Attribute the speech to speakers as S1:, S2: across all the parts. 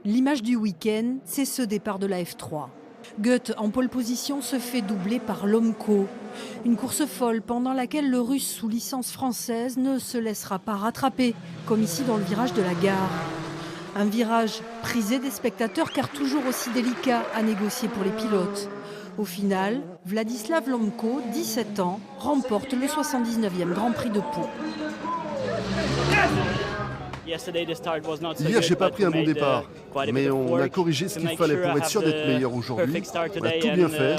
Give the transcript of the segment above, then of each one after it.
S1: L'image du week-end, c'est ce départ de la F3. Goethe, en pole position, se fait doubler par Lomko. Une course folle pendant laquelle le Russe sous licence française ne se laissera pas rattraper, comme ici dans le virage de la gare. Un virage prisé des spectateurs car toujours aussi délicat à négocier pour les pilotes. Au final, Vladislav Lomko, 17 ans, remporte le 79e Grand Prix de Pau.
S2: Hier, j'ai pas pris un bon départ, mais on a corrigé ce qu'il fallait pour être sûr d'être meilleur aujourd'hui. On a tout bien fait,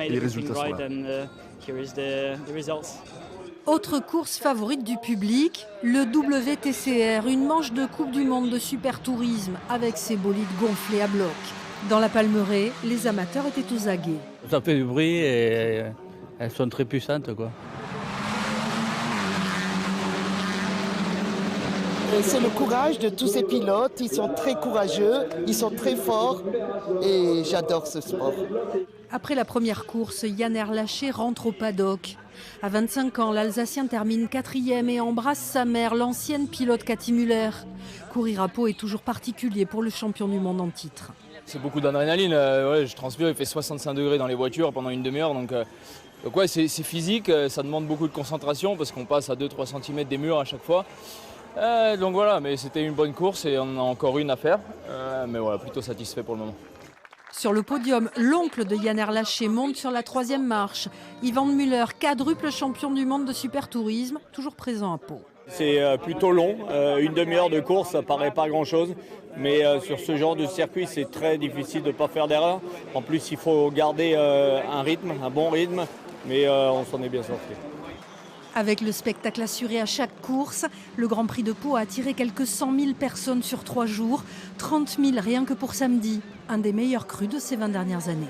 S2: et les résultats sont là.
S1: Autre course favorite du public, le WTCR, une manche de Coupe du Monde de super tourisme avec ses bolides gonflés à bloc. Dans la Palmeraie, les amateurs étaient aux aguets.
S3: Ça fait du bruit et elles sont très puissantes, quoi.
S4: C'est le courage de tous ces pilotes, ils sont très courageux, ils sont très forts et j'adore ce sport.
S1: Après la première course, Yann Erlaché rentre au paddock. À 25 ans, l'Alsacien termine 4e et embrasse sa mère, l'ancienne pilote Cathy Muller. Courir à Pau est toujours particulier pour le champion du monde en titre.
S5: C'est beaucoup d'adrénaline, je transpire, il fait 65 degrés dans les voitures pendant une demi-heure, donc ouais, c'est physique, ça demande beaucoup de concentration parce qu'on passe à 2-3 cm des murs à chaque fois. Donc voilà, mais c'était une bonne course et on en a encore une à faire, mais voilà, plutôt satisfait pour le moment.
S1: Sur le podium, l'oncle de Yann Erlaché monte sur la 3e marche. Yvan Müller, quadruple champion du monde de super tourisme, toujours présent à Pau.
S6: C'est plutôt long, une demi-heure de course, ça paraît pas grand-chose, mais sur ce genre de circuit, c'est très difficile de ne pas faire d'erreur. En plus, il faut garder un bon rythme, mais on s'en est bien sorti.
S1: Avec le spectacle assuré à chaque course, le Grand Prix de Pau a attiré quelques 100 000 personnes sur 3 jours, 30 000 rien que pour samedi, un des meilleurs crus de ces 20 dernières années.